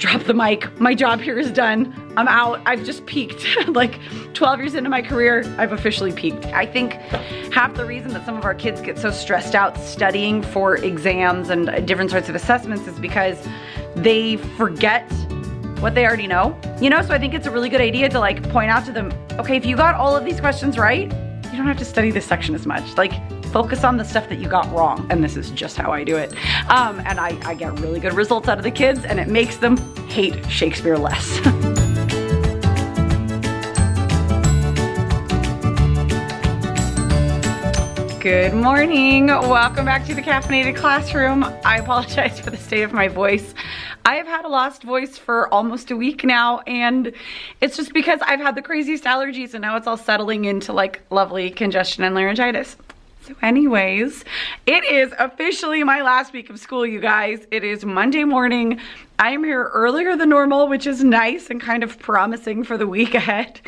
drop the mic. My job here is done. I'm out. I've just peaked. Like 12 years into my career, I've officially peaked. I think half the reason that some of our kids get so stressed out studying for exams and different sorts of assessments is because they forget what they already know. You know, so I think it's a really good idea to like point out to them, okay, if you got all of these questions right, you don't have to study this section as much. Like, focus on the stuff that you got wrong. And this is just how I do it. And I get really good results out of the kids, and it makes them hate Shakespeare less. Good morning. Welcome back to the Caffeinated Classroom. I apologize for the state of my voice. I have had a lost voice for almost a week now, and it's just because I've had the craziest allergies, and now it's all settling into like lovely congestion and laryngitis. So anyways, it is officially my last week of school, you guys. It is Monday morning. I am here earlier than normal, which is nice and kind of promising for the week ahead.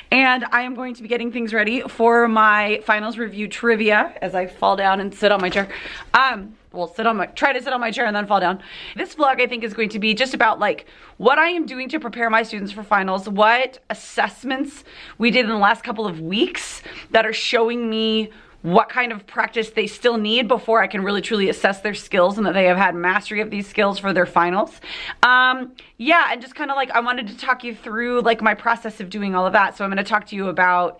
And I am going to be getting things ready for my finals review trivia as I fall down and sit on my chair. Well, try to sit on my chair and then fall down. This vlog, I think, is going to be just about like what I am doing to prepare my students for finals, what assessments we did in the last couple of weeks that are showing me what kind of practice they still need before I can really truly assess their skills and that they have had mastery of these skills for their finals. Yeah, and just kind of like I wanted to talk you through like my process of doing all of that. So I'm going to talk to you about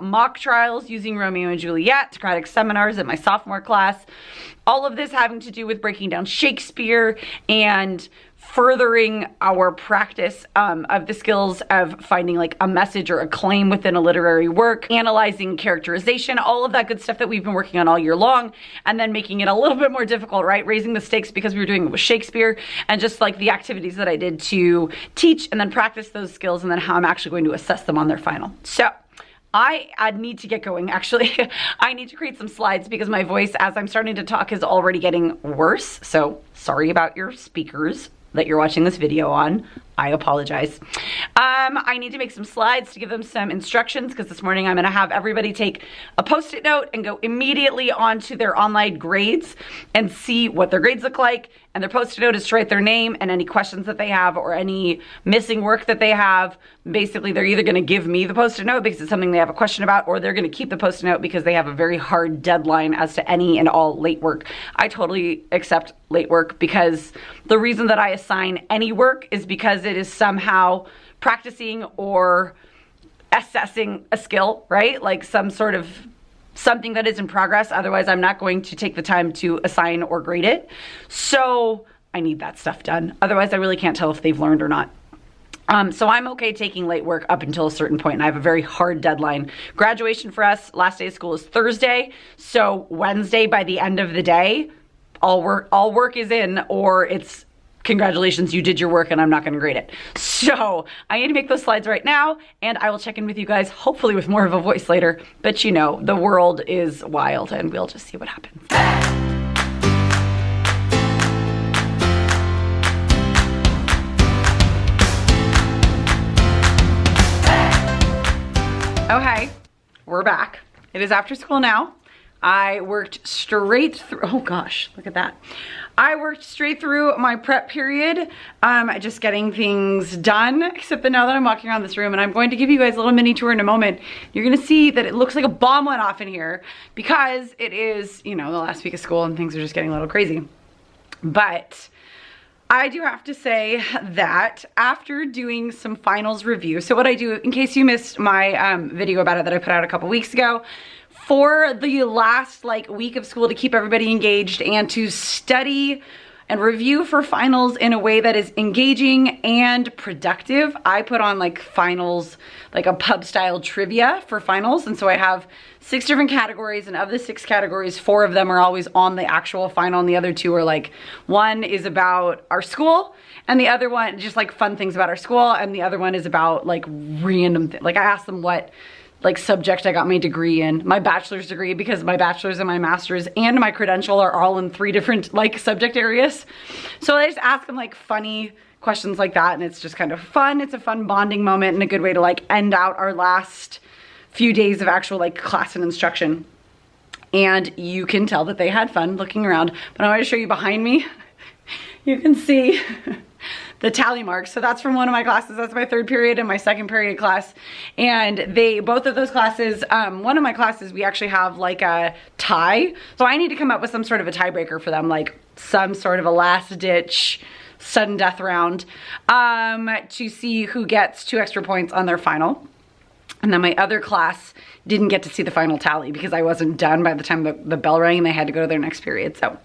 mock trials using Romeo and Juliet, Socratic seminars at my sophomore class. All of this having to do with breaking down Shakespeare and furthering our practice of the skills of finding like a message or a claim within a literary work, analyzing characterization, all of that good stuff that we've been working on all year long, and then making it a little bit more difficult, right? Raising the stakes because we were doing it with Shakespeare, and just like the activities that I did to teach and then practice those skills, and then how I'm actually going to assess them on their final. So I need to get going, actually. I need to create some slides because my voice, as I'm starting to talk, is already getting worse. So sorry about your speakers that you're watching this video on. I apologize. I need to make some slides to give them some instructions because this morning I'm gonna have everybody take a Post-it note and go immediately onto their online grades and see what their grades look like. And their Post-it note is to write their name and any questions that they have or any missing work that they have. Basically, they're either gonna give me the Post-it note because it's something they have a question about, or they're gonna keep the Post-it note because they have a very hard deadline as to any and all late work. I totally accept late work because the reason that I assign any work is because it is somehow practicing or assessing a skill, right? Like some sort of something that is in progress. Otherwise, I'm not going to take the time to assign or grade it. So I need that stuff done. Otherwise, I really can't tell if they've learned or not. So I'm okay taking late work up until a certain point, and I have a very hard deadline. Graduation for us, last day of school is Thursday. So Wednesday by the end of the day, all work is in, or it's congratulations, you did your work and I'm not gonna grade it. So I need to make those slides right now, and I will check in with you guys, hopefully with more of a voice later. But you know, the world is wild and we'll just see what happens. Okay, we're back. It is after school now. I worked straight through, oh gosh, look at that. I worked straight through my prep period, just getting things done, except that now that I'm walking around this room, and I'm going to give you guys a little mini tour in a moment, you're gonna see that it looks like a bomb went off in here because it is, you know, the last week of school and things are just getting a little crazy. But I do have to say that after doing some finals review, so what I do, in case you missed my video about it that I put out a couple weeks ago, for the last like week of school to keep everybody engaged and to study and review for finals in a way that is engaging and productive, I put on like finals, like a pub style trivia for finals. And so I have 6 different categories, and of the 6 categories, 4 of them are always on the actual final, and the other 2 are like, one is about our school and the other one just like fun things about our school, and the other one is about like random things. Like I asked them what like subject I got my degree in, my bachelor's degree, because my bachelor's and my master's and my credential are all in 3 different like subject areas. So I just ask them like funny questions like that, and it's just kind of fun. It's a fun bonding moment and a good way to like end out our last few days of actual like class and instruction. And you can tell that they had fun looking around. But I want to show you behind me. You can see the tally marks. So that's from one of my classes. That's my third period and my second period class. And both of those classes, one of my classes, we actually have like a tie. So I need to come up with some sort of a tiebreaker for them, like some sort of a last ditch sudden death round, to see who gets 2 extra points on their final. And then my other class didn't get to see the final tally because I wasn't done by the time the bell rang and they had to go to their next period. So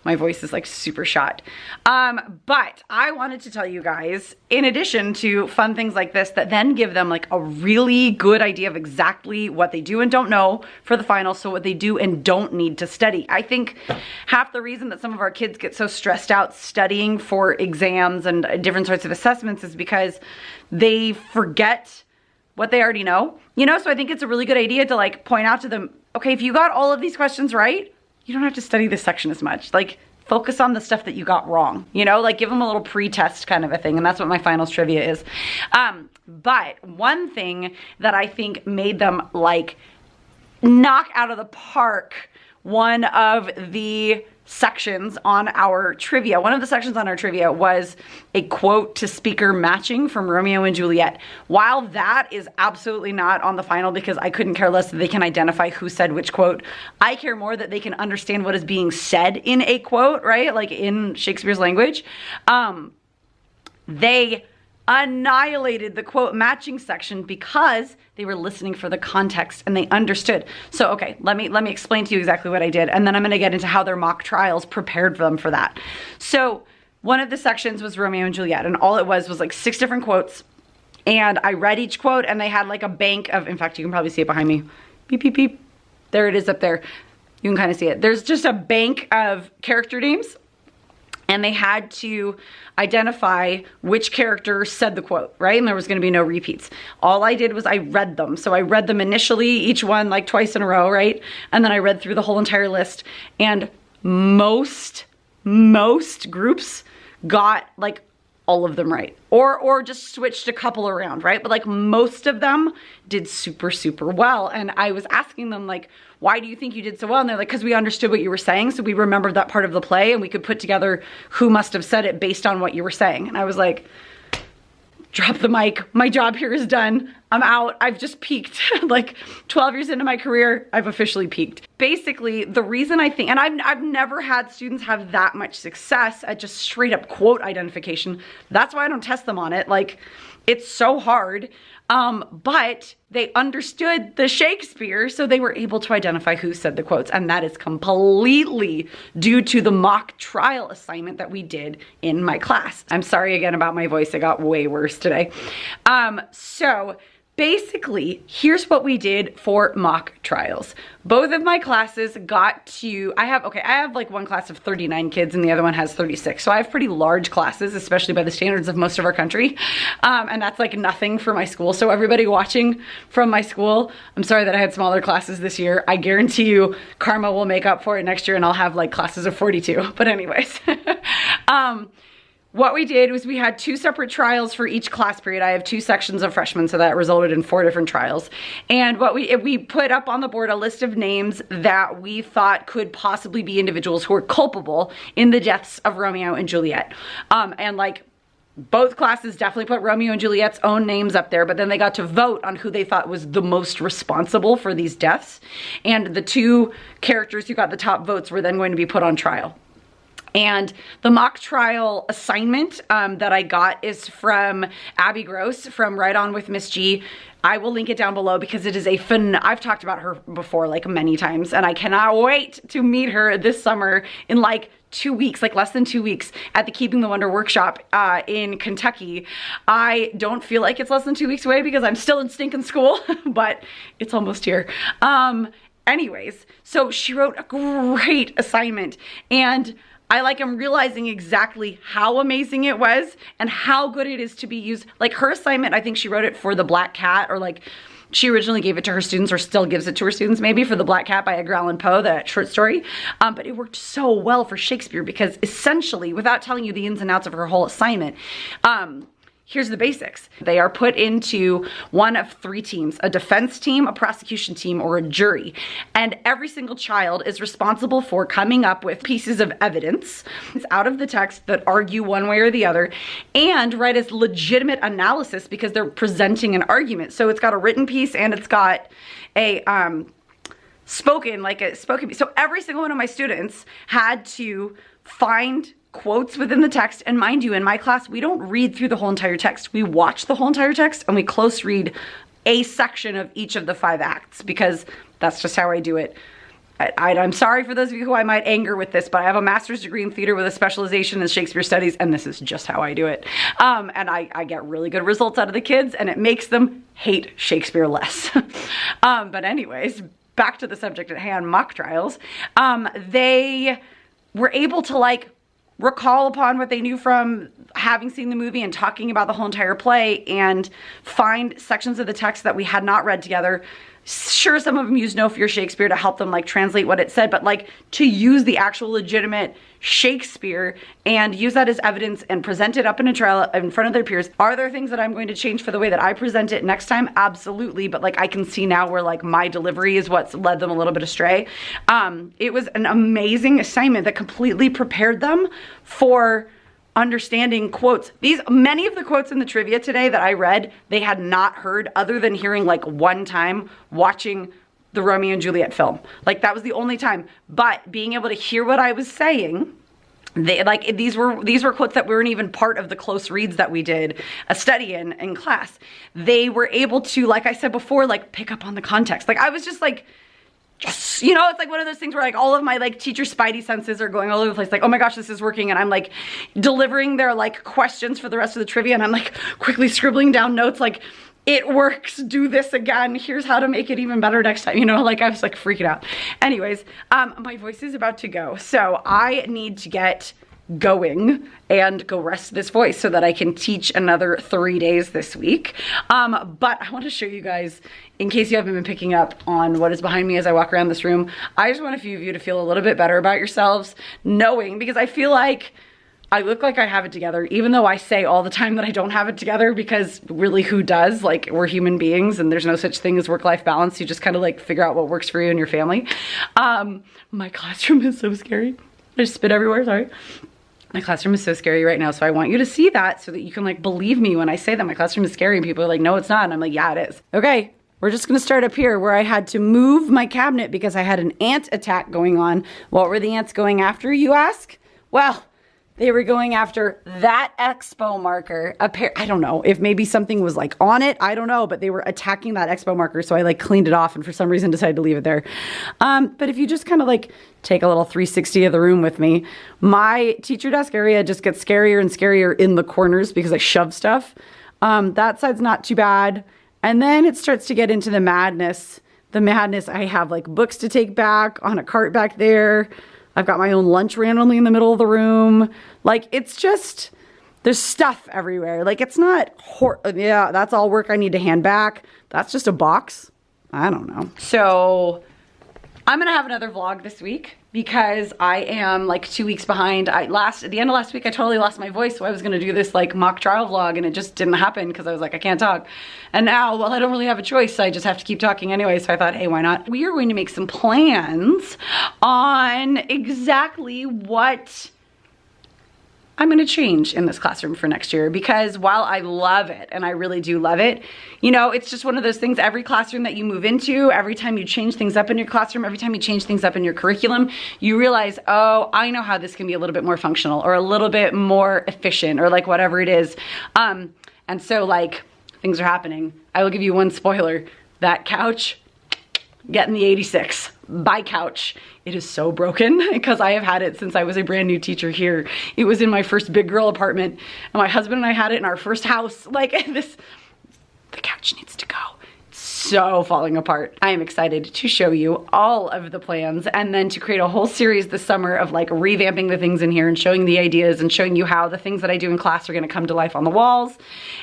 my voice is like super shot. But I wanted to tell you guys, in addition to fun things like this that then give them like a really good idea of exactly what they do and don't know for the final, so what they do and don't need to study. I think half the reason that some of our kids get so stressed out studying for exams and different sorts of assessments is because they forget what they already know, you know? So I think it's a really good idea to like point out to them, okay, if you got all of these questions right, you don't have to study this section as much. Like focus on the stuff that you got wrong, you know, like give them a little pre-test kind of a thing. And that's what my finals trivia is. But one thing that I think made them like knock out of the park one of the sections on our trivia. One of the sections on our trivia was a quote to speaker matching from Romeo and Juliet. While that is absolutely not on the final because I couldn't care less that they can identify who said which quote, I care more that they can understand what is being said in a quote, right? Like in Shakespeare's language. They annihilated the quote matching section because they were listening for the context and they understood. So, okay, let me explain to you exactly what I did, and then I'm gonna get into how their mock trials prepared them for that. So one of the sections was Romeo and Juliet, and all it was like 6 different quotes, and I read each quote, and they had like a bank of, in fact, you can probably see it behind me. Beep, beep, beep. There it is up there. You can kind of see it. There's just a bank of character names, and they had to identify which character said the quote, right? And there was gonna be no repeats. All I did was I read them. So I read them initially, each one like twice in a row, right? And then I read through the whole entire list, and most groups got like all of them right, or just switched a couple around, right? But like most of them did super, super well. And I was asking them like, why do you think you did so well? And they're like, because we understood what you were saying. So we remembered that part of the play and we could put together who must have said it based on what you were saying. And I was like, drop the mic. My job here is done. I'm out. I've just peaked. Like 12 years into my career, I've officially peaked. Basically, the reason I think, and I've never had students have that much success at just straight up quote identification. That's why I don't test them on it. Like, it's so hard. But they understood the Shakespeare, so they were able to identify who said the quotes. And that is completely due to the mock trial assignment that we did in my class. I'm sorry again about my voice. It got way worse today. So basically, here's what we did for mock trials. Both of my classes got to, I have like one class of 39 kids and the other one has 36. So I have pretty large classes, especially by the standards of most of our country. And that's like nothing for my school. So everybody watching from my school, I'm sorry that I had smaller classes this year. I guarantee you karma will make up for it next year and I'll have like classes of 42. But anyways, what we did was we had 2 separate trials for each class period. I have 2 sections of freshmen, so that resulted in 4 different trials. And what we put up on the board a list of names that we thought could possibly be individuals who were culpable in the deaths of Romeo and Juliet. And like both classes definitely put Romeo and Juliet's own names up there, but then they got to vote on who they thought was the most responsible for these deaths. And the 2 characters who got the top votes were then going to be put on trial. And the mock trial assignment that I got is from Abby Gross from Right On with Miss G. I will link it down below because it is a I've talked about her before like many times, and I cannot wait to meet her this summer in like 2 weeks, like less than 2 weeks at the Keeping the Wonder workshop in Kentucky. I don't feel like it's less than 2 weeks away because I'm still in stinking school, but it's almost here. Anyways, so she wrote a great assignment, and I like am realizing exactly how amazing it was and how good it is to be used. Like her assignment, I think she wrote it for The Black Cat, or like she originally gave it to her students, or still gives it to her students maybe, for The Black Cat by Edgar Allan Poe, that short story. But it worked so well for Shakespeare because essentially, without telling you the ins and outs of her whole assignment, here's the basics. They are put into one of three teams: a defense team, a prosecution team, or a jury. And every single child is responsible for coming up with pieces of evidence out of the text that argue one way or the other, and write as legitimate analysis because they're presenting an argument. So it's got a written piece and it's got a spoken piece. So every single one of my students had to find quotes within the text. And mind you, in my class, we don't read through the whole entire text. We watch the whole entire text and we close read a section of each of the 5 acts, because that's just how I do it. I'm sorry for those of you who I might anger with this, but I have a master's degree in theater with a specialization in Shakespeare studies, and this is just how I do it. And I get really good results out of the kids, and it makes them hate Shakespeare less. But anyways, back to the subject at hand, mock trials. They were able to recall upon what they knew from having seen the movie and talking about the whole entire play, and find sections of the text that we had not read together. Sure, some of them used No Fear Shakespeare to help them translate what it said, but to use the actual legitimate Shakespeare and use that as evidence and present it up in a trial in front of their peers. Are there things that I'm going to change for the way that I present it next time? Absolutely. But I can see now where my delivery is what's led them a little bit astray. It was an amazing assignment that completely prepared them for understanding quotes. Many of the quotes in the trivia today that I read, they had not heard, other than hearing one time watching the Romeo and Juliet film. That was the only time. But being able to hear what I was saying, these were quotes that weren't even part of the close reads that we did a study in class. They were able to, like I said before, pick up on the context. I was just yes, it's one of those things where all of my teacher spidey senses are going all over the place. Oh my gosh, this is working. And I'm delivering their questions for the rest of the trivia. And I'm quickly scribbling down notes it works, do this again. Here's how to make it even better next time. I was freaking out. Anyways, my voice is about to go. So I need to get going and go rest this voice so that I can teach another 3 days this week. But I want to show you guys, in case you haven't been picking up on what is behind me as I walk around this room, I just want a few of you to feel a little bit better about yourselves, knowing, because I feel like I look like I have it together, even though I say all the time that I don't have it together, because really, who does? We're human beings and there's no such thing as work-life balance. You just kind of figure out what works for you and your family. My classroom is so scary. I just spit everywhere, sorry. My classroom is so scary right now, so I want you to see that so that you can believe me when I say that my classroom is scary, and people are no, it's not. And I'm yeah, it is. Okay, we're just gonna start up here where I had to move my cabinet because I had an ant attack going on. What were the ants going after, you ask? Well, they were going after that expo marker. I don't know if maybe something was on it. I don't know, but they were attacking that expo marker. So I cleaned it off and for some reason decided to leave it there. But if you just kind of take a little 360 of the room with me, my teacher desk area just gets scarier and scarier in the corners because I shove stuff. That side's not too bad. And then it starts to get into the madness. I have books to take back on a cart back there. I've got my own lunch randomly in the middle of the room. It's just, there's stuff everywhere. It's not, yeah, that's all work I need to hand back. That's just a box. I don't know. So I'm gonna have another vlog this week because I am 2 weeks behind. At the end of last week, I totally lost my voice. So I was gonna do this mock trial vlog and it just didn't happen because I was I can't talk. And now, well, I don't really have a choice. So I just have to keep talking anyway. So I thought, hey, why not? We are going to make some plans on exactly what I'm gonna change in this classroom for next year, because while I love it, and I really do love it, it's just one of those things, every classroom that you move into, every time you change things up in your classroom, every time you change things up in your curriculum, you realize, oh, I know how this can be a little bit more functional or a little bit more efficient or whatever it is. And so things are happening. I will give you one spoiler. That couch, getting the 86. Bye couch. It is so broken because I have had it since I was a brand new teacher here. It was in my first big girl apartment and my husband and I had it in our first house. The couch needs to go. It's so falling apart. I am excited to show you all of the plans and then to create a whole series this summer of revamping the things in here and showing the ideas and showing you how the things that I do in class are gonna come to life on the walls,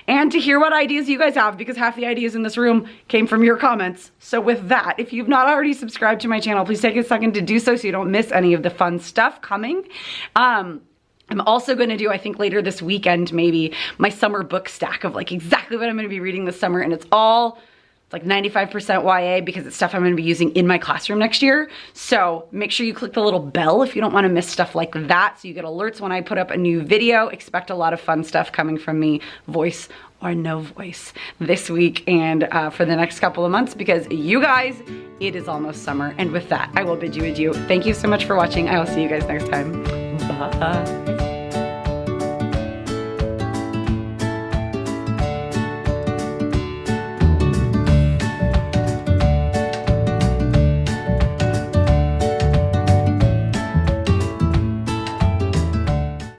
and to hear what ideas you guys have, because half the ideas in this room came from your comments. So with that, if you've not already subscribed to my channel, please take a second to do so you don't miss any of the fun stuff coming. I'm also gonna do, I think later this weekend, maybe my summer book stack of like exactly what I'm gonna be reading this summer, and it's all like 95% YA because it's stuff I'm gonna be using in my classroom next year. So make sure you click the little bell if you don't wanna miss stuff like that, so you get alerts when I put up a new video. Expect a lot of fun stuff coming from me, voice or no voice, this week and for the next couple of months, because you guys, it is almost summer. And with that, I will bid you adieu. Thank you so much for watching. I will see you guys next time. Bye.